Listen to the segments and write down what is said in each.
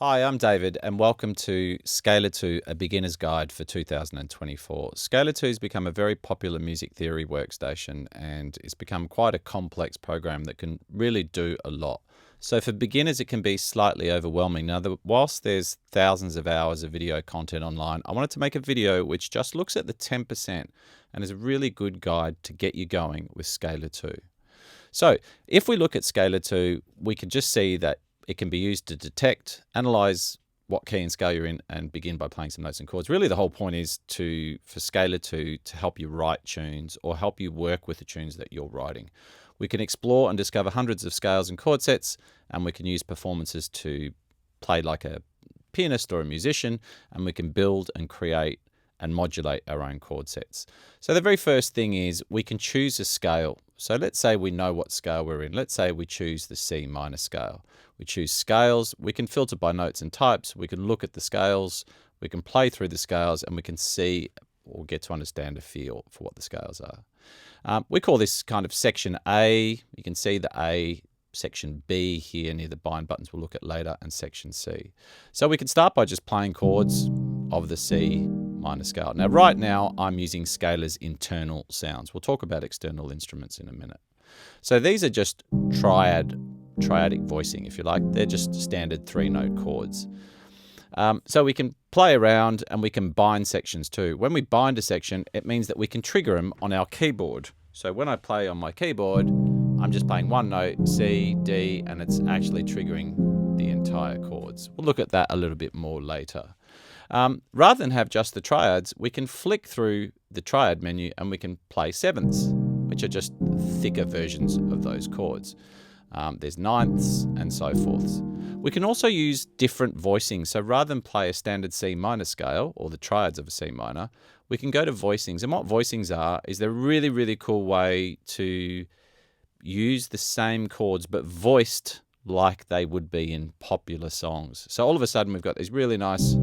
Hi, I'm David, and welcome to Scalar 2, a beginner's guide for 2024. Scalar 2 has become a very popular music theory workstation, and it's become quite a complex program that can really do a lot. So for beginners, it can be slightly overwhelming. Now, whilst there's thousands of hours of video content online, I wanted to make a video which just looks at the 10% and is a really good guide to get you going with Scalar 2. So if we look at Scalar 2, we can just see that it can be used to detect, analyze what key and scale you're in, and begin by playing some notes and chords. Really, the whole point is for Scalar 2 to help you write tunes or help you work with the tunes that you're writing. We can explore and discover hundreds of scales and chord sets, and we can use performances to play like a pianist or a musician, and we can build and create and modulate our own chord sets. So the very first thing is we can choose a scale. So let's say we know what scale we're in. Let's say we choose the C minor scale. We choose scales. We can filter by notes and types. We can look at the scales. We can play through the scales, and we can see or get to understand a feel for what the scales are. We call this kind of section A. You can see the A. Section B here near the bind buttons we'll look at later, and section C. So we can start by just playing chords of the C minor scale. Now, right now, I'm using Scalar's internal sounds. We'll talk about external instruments in a minute. So these are just triadic voicing, if you like. They're just standard 3-note chords. So we can play around and we can bind sections too. When we bind a section, it means that we can trigger them on our keyboard. So when I play on my keyboard, I'm just playing one note, C, D, and it's actually triggering the entire chords. We'll look at that a little bit more later. Rather than have just the triads, we can flick through the triad menu and we can play sevenths, which are just thicker versions of those chords. There's ninths and so forth. We can also use different voicings. So rather than play a standard C minor scale or the triads of a C minor, we can go to voicings. And what voicings are is they're a really, really cool way to use the same chords but voiced like they would be in popular songs. So all of a sudden we've got these really nice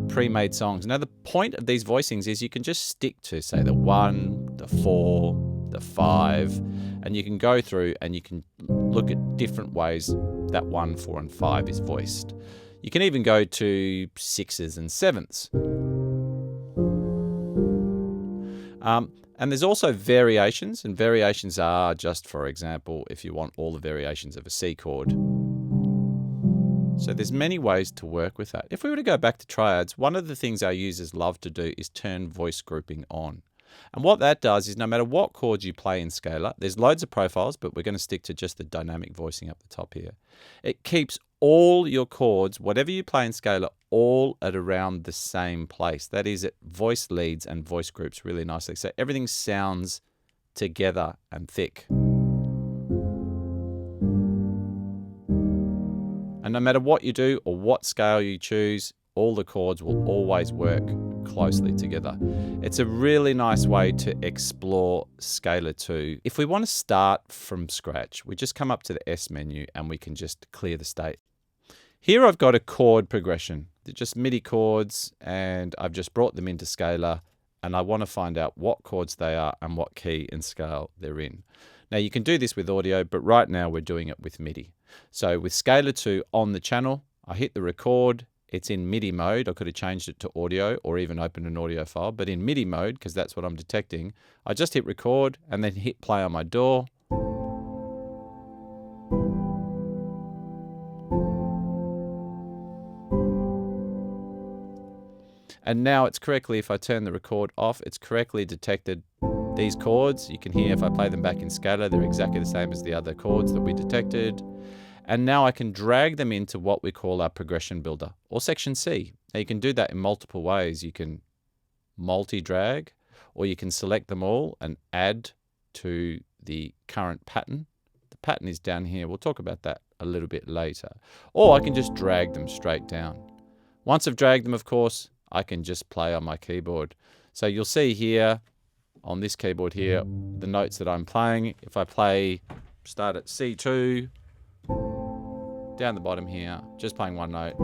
pre-made songs. Now the point of these voicings is you can just stick to, say, the 1, the 4, the 5, and you can go through and you can look at different ways that 1, 4, and 5 is voiced. You can even go to 6s and 7ths. And there's also variations, and variations are just, for example, if you want all the variations of a C chord. So there's many ways to work with that. If we were to go back to triads, one of the things our users love to do is turn voice grouping on. And what that does is no matter what chords you play in Scalar, there's loads of profiles, but we're going to stick to just the dynamic voicing up the top here. It keeps all your chords, whatever you play in Scalar, all at around the same place. That is, it voice leads and voice groups really nicely. So everything sounds together and thick. And no matter what you do or what scale you choose, all the chords will always work closely together. It's a really nice way to explore Scalar 2. If we want to start from scratch, we just come up to the S menu and we can just clear the state. Here I've got a chord progression. They're just MIDI chords, and I've just brought them into Scalar, and I want to find out what chords they are and what key and scale they're in. Now you can do this with audio, but right now we're doing it with MIDI. So with Scalar 2 on the channel, I hit the record. It's in MIDI mode. I could have changed it to audio or even opened an audio file, but in MIDI mode, because that's what I'm detecting, I just hit record and then hit play on my DAW. And now it's correctly, if I turn the record off, it's correctly detected these chords. You can hear if I play them back in Scalar, they're exactly the same as the other chords that we detected. And now I can drag them into what we call our progression builder, or section C. Now you can do that in multiple ways. You can multi-drag, or you can select them all and add to the current pattern. The pattern is down here. We'll talk about that a little bit later. Or I can just drag them straight down. Once I've dragged them, of course, I can just play on my keyboard. So you'll see here, on this keyboard here, the notes that I'm playing. If I start at C2, down the bottom here, just playing one note,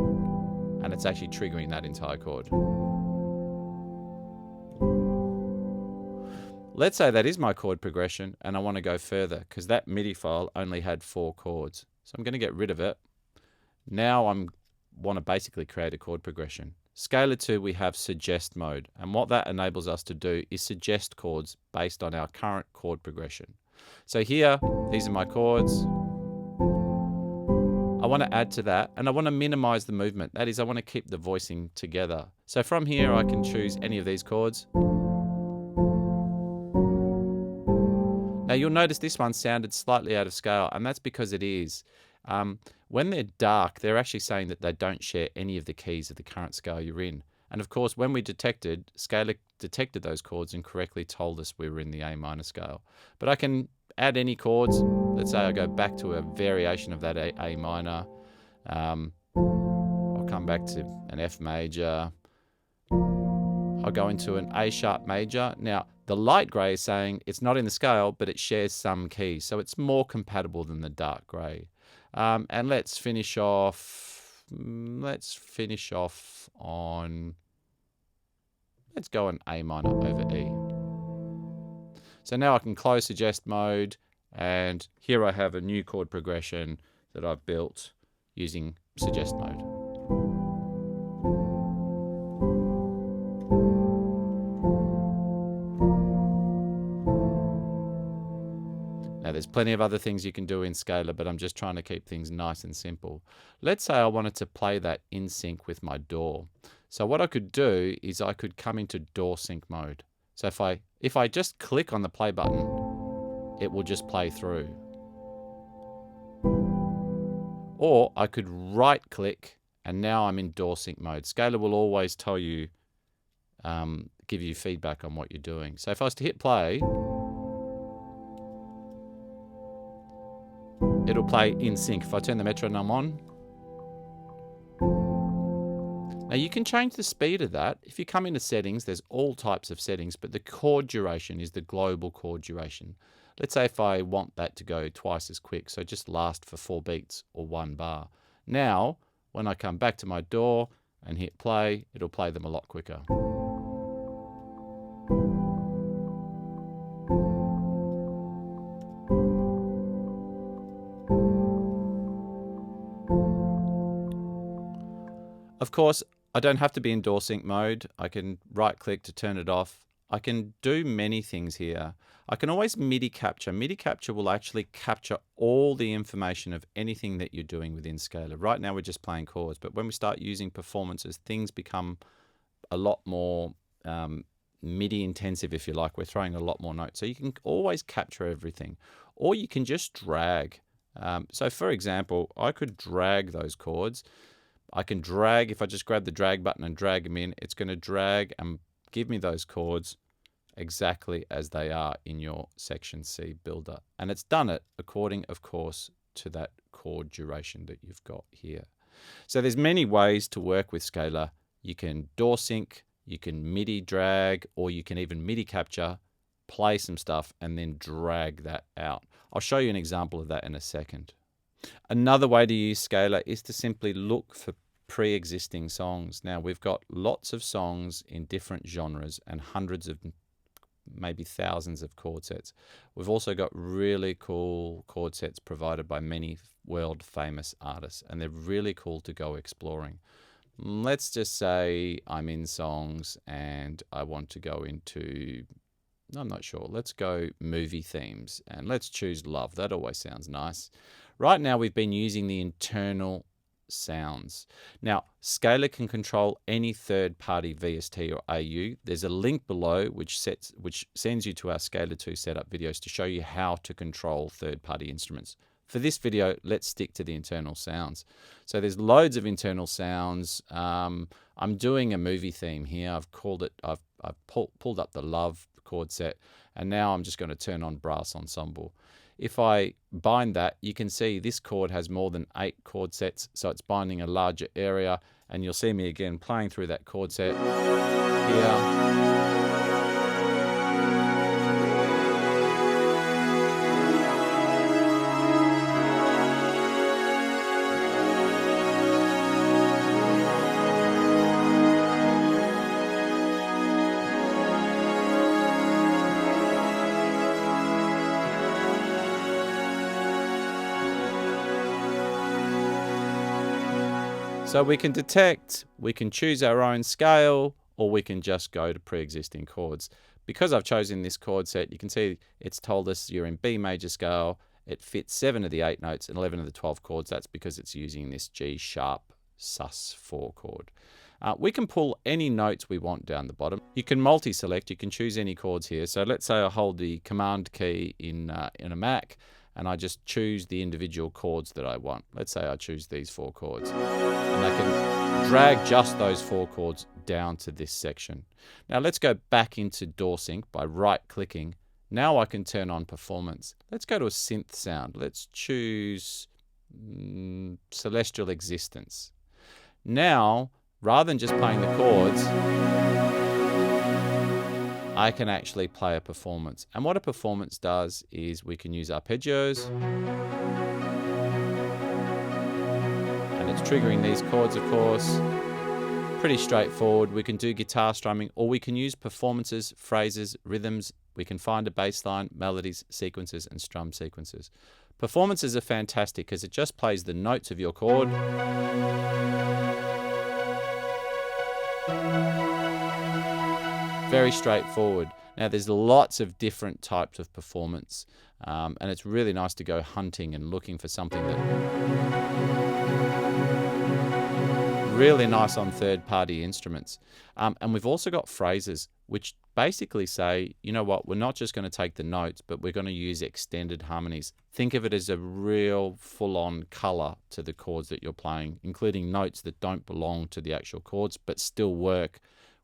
and it's actually triggering that entire chord. Let's say that is my chord progression and I want to go further because that MIDI file only had 4 chords. So I'm going to get rid of it. Now I want to basically create a chord progression. Scalar 2, we have suggest mode. And what that enables us to do is suggest chords based on our current chord progression. So here, these are my chords. I want to add to that and I want to minimize the movement. That is, I want to keep the voicing together. So from here, I can choose any of these chords. Now you'll notice this one sounded slightly out of scale, and that's because it is. When they're dark, they're actually saying that they don't share any of the keys of the current scale you're in. And of course, when we Scalar detected those chords and correctly told us we were in the A minor scale. But I can add any chords. Let's say I go back to a variation of that A minor. I'll come back to an F major. I'll go into an A sharp major. Now, the light grey is saying it's not in the scale, but it shares some keys. So it's more compatible than the dark grey. And let's finish off on, let's go on A minor over E. So now I can close suggest mode, and here I have a new chord progression that I've built using suggest mode. Now there's plenty of other things you can do in Scalar, but I'm just trying to keep things nice and simple. Let's say I wanted to play that in sync with my DAW. So what I could do is I could come into DAW Sync mode. So if I just click on the play button, it will just play through. Or I could right click and now I'm in DAW Sync mode. Scalar will always tell you, give you feedback on what you're doing. So if I was to hit play, it'll play in sync. If I turn the metronome on. Now you can change the speed of that. If you come into settings, there's all types of settings, but the chord duration is the global chord duration. Let's say if I want that to go twice as quick, so just last for 4 beats or 1 bar. Now, when I come back to my DAW and hit play, it'll play them a lot quicker. Of course, I don't have to be in DAW Sync mode. I can right click to turn it off. I can do many things here. I can always MIDI capture. MIDI capture will actually capture all the information of anything that you're doing within Scalar. Right now we're just playing chords, but when we start using performances, things become a lot more MIDI intensive, if you like. We're throwing a lot more notes. So you can always capture everything, or you can just drag. So for example, I could drag those chords. I can drag, if I just grab the drag button and drag them in, it's going to drag and give me those chords exactly as they are in your section C builder. And it's done it according, of course, to that chord duration that you've got here. So there's many ways to work with Scalar. You can DAW sync, you can MIDI drag, or you can even MIDI capture, play some stuff, and then drag that out. I'll show you an example of that in a second. Another way to use Scalar is to simply look for pre-existing songs. Now we've got lots of songs in different genres and hundreds of, maybe thousands of chord sets. We've also got really cool chord sets provided by many world famous artists, and they're really cool to go exploring. Let's just say I'm in songs and I want to go into, I'm not sure, let's go movie themes, and let's choose love. That always sounds nice. Right now we've been using the internal sounds. Now, Scalar can control any third-party VST or AU. There's a link below which sends you to our Scalar 2 setup videos to show you how to control third-party instruments. For this video, let's stick to the internal sounds. So there's loads of internal sounds. I'm doing a movie theme here. I've pulled up the Love chord set, and now I'm just going to turn on Brass Ensemble. If I bind that, you can see this chord has more than 8 chord sets, so it's binding a larger area, and you'll see me again playing through that chord set here. So we can detect, we can choose our own scale, or we can just go to pre-existing chords. Because I've chosen this chord set, you can see it's told us you're in B major scale. It fits 7 of the 8 notes and 11 of the 12 chords. That's because it's using this G sharp sus4 chord. We can pull any notes we want down the bottom. You can multi-select, you can choose any chords here. So let's say I hold the Command key in a Mac, and I just choose the individual chords that I want. Let's say I choose these 4 chords. And I can drag just those 4 chords down to this section. Now let's go back into DAW Sync by right-clicking. Now I can turn on performance. Let's go to a synth sound. Let's choose Celestial Existence. Now, rather than just playing the chords, I can actually play a performance. And what a performance does is we can use arpeggios. And it's triggering these chords, of course. Pretty straightforward. We can do guitar strumming, or we can use performances, phrases, rhythms. We can find a bass line, melodies, sequences, and strum sequences. Performances are fantastic because it just plays the notes of your chord. Very straightforward. Now there's lots of different types of performance, and it's really nice to go hunting and looking for something that really nice on third-party instruments. And we've also got phrases which basically say, you know what, we're not just going to take the notes, but we're going to use extended harmonies. Think of it as a real full-on color to the chords that you're playing, including notes that don't belong to the actual chords but still work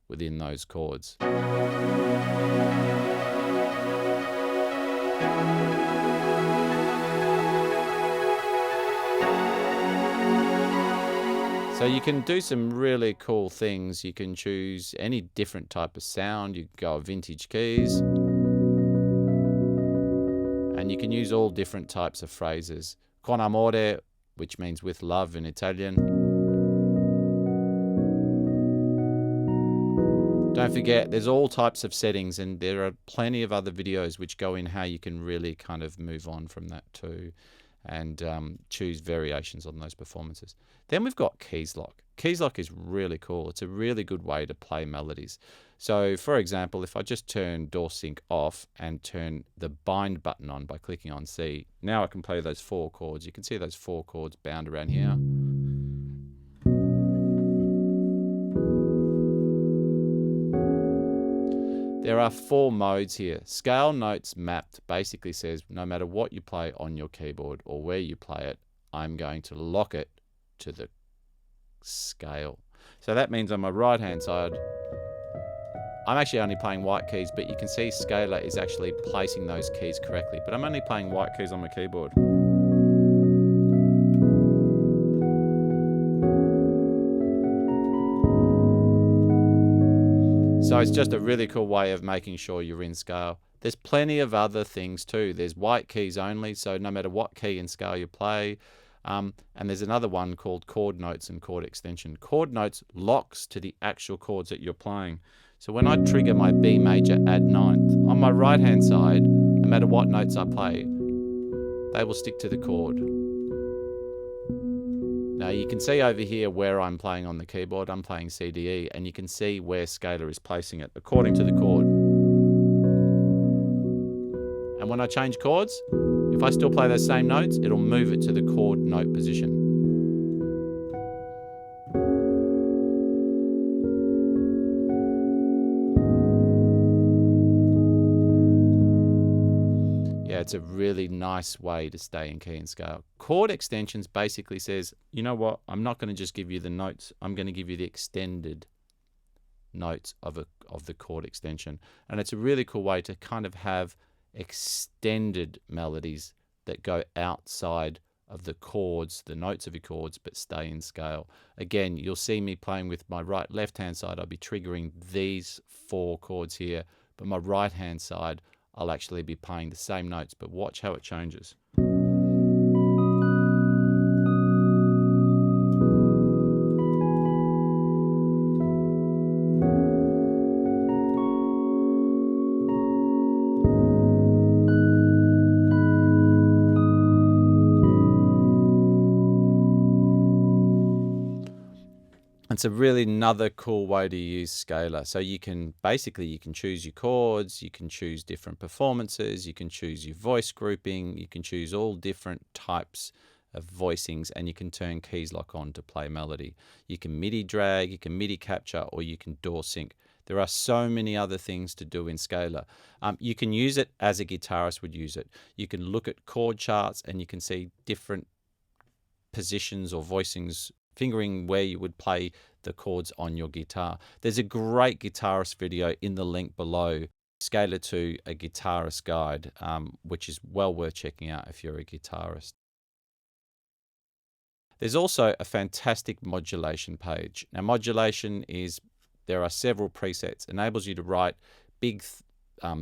within those chords. So you can do some really cool things. You can choose any different type of sound. You can go vintage keys. And you can use all different types of phrases. Con amore, which means with love in Italian. Don't forget, there's all types of settings, and there are plenty of other videos which go in how you can really kind of move on from that too, and choose variations on those performances. Then we've got keys lock. Keys lock is really cool. It's a really good way to play melodies. So for example, if I just turn DAW Sync off and turn the bind button on by clicking on C, now I can play those 4 chords. You can see those 4 chords bound around here. There are 4 modes here. Scale notes mapped basically says no matter what you play on your keyboard or where you play it, I'm going to lock it to the scale. So that means on my right hand side, I'm actually only playing white keys, but you can see Scalar is actually placing those keys correctly. But I'm only playing white keys on my keyboard. So it's just a really cool way of making sure you're in scale. There's plenty of other things too. There's white keys only, so no matter what key and scale you play. And there's another one called chord notes and chord extension. Chord notes locks to the actual chords that you're playing. So when I trigger my B major add 9th, on my right hand side, no matter what notes I play, they will stick to the chord. Now you can see over here where I'm playing on the keyboard. I'm playing CDE, and you can see where Scalar is placing it according to the chord. And when I change chords, if I still play those same notes, it'll move it to the chord note position. Yeah, it's a really nice way to stay in key and scale. Chord extensions basically says, you know what, I'm not going to just give you the notes, I'm going to give you the extended notes of the chord extension. And it's a really cool way to kind of have extended melodies that go outside of the chords, the notes of your chords, but stay in scale. Again, you'll see me playing with my right left hand side. I'll be triggering these 4 chords here, but my right hand side I'll actually be playing the same notes, but watch how it changes. It's a really another cool way to use Scalar. So you can choose your chords, you can choose different performances, you can choose your voice grouping, you can choose all different types of voicings, and you can turn keys lock on to play melody. You can MIDI drag, you can MIDI capture, or you can DAW sync. There are so many other things to do in Scalar. You can use it as a guitarist would use it. You can look at chord charts and you can see different positions or voicings, fingering where you would play the chords on your guitar. There's a great guitarist video in the link below, Scalar to a Guitarist Guide, which is well worth checking out if you're a guitarist. There's also a fantastic modulation page. Now, modulation is, there are several presets, enables you to write big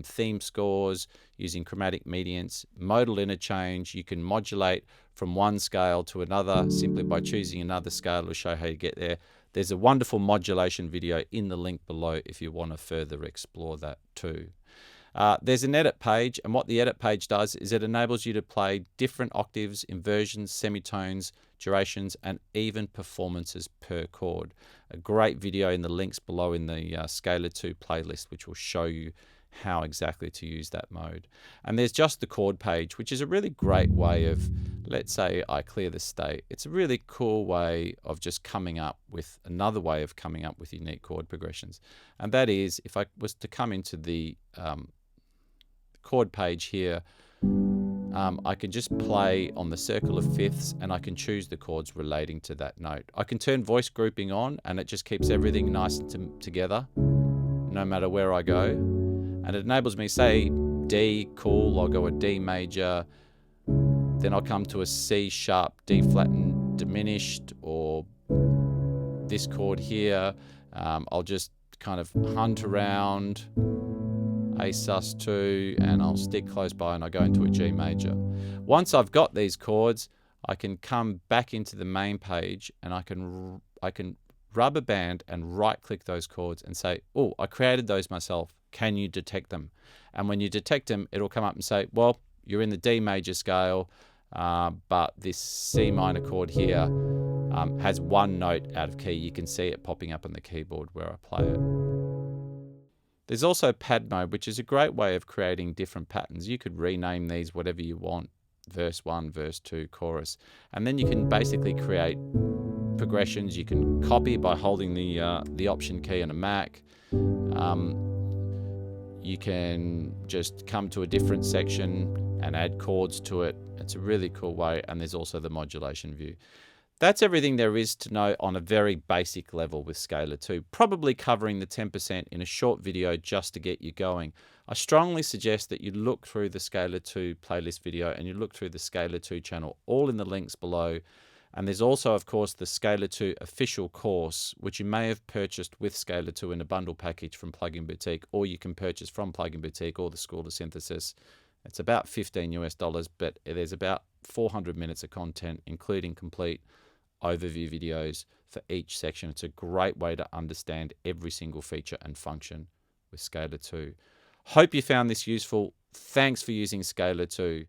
theme scores using chromatic mediants, modal interchange. You can modulate from one scale to another simply by choosing another scale. It'll show how you get there. There's a wonderful modulation video in the link below if you want to further explore that too. There's an edit page, and what the edit page does is it enables you to play different octaves, inversions, semitones, durations, and even performances per chord. A great video in the links below in the Scalar 2 playlist, which will show you how exactly to use that mode. And there's just the chord page, which is a really great way of, let's say I clear the state. It's a really cool way of just coming up with another way of coming up with unique chord progressions. And that is, if I was to come into the chord page here, I can just play on the circle of fifths and I can choose the chords relating to that note. I can turn voice grouping on and it just keeps everything nice and together no matter where I go. And it enables me, say D, cool, I'll go a D major, then I'll come to a C sharp, D flattened diminished, or this chord here. I'll just kind of hunt around A sus2 and I'll stick close by and I go into a G major. Once I've got these chords, I can come back into the main page and I can rubber band and right click those chords and say, oh, I created those myself. Can you detect them? And when you detect them, it'll come up and say, well, you're in the D major scale, but this C minor chord here has one note out of key. You can see it popping up on the keyboard where I play it. There's also pad mode, which is a great way of creating different patterns. You could rename these whatever you want, verse 1, verse 2, chorus. And then you can basically create progressions. You can copy by holding the Option key on a Mac. You can just come to a different section and add chords to it. It's a really cool way, and there's also the modulation view. That's everything there is to know on a very basic level with Scalar 2, probably covering the 10% in a short video just to get you going. I strongly suggest that you look through the Scalar 2 playlist video and you look through the Scalar 2 channel, all in the links below. And there's also, of course, the Scalar 2 official course, which you may have purchased with Scalar 2 in a bundle package from Plugin Boutique, or you can purchase from Plugin Boutique or the School of Synthesis. It's about $15 US, but there's about 400 minutes of content, including complete overview videos for each section. It's a great way to understand every single feature and function with Scalar 2. Hope you found this useful. Thanks for using Scalar 2.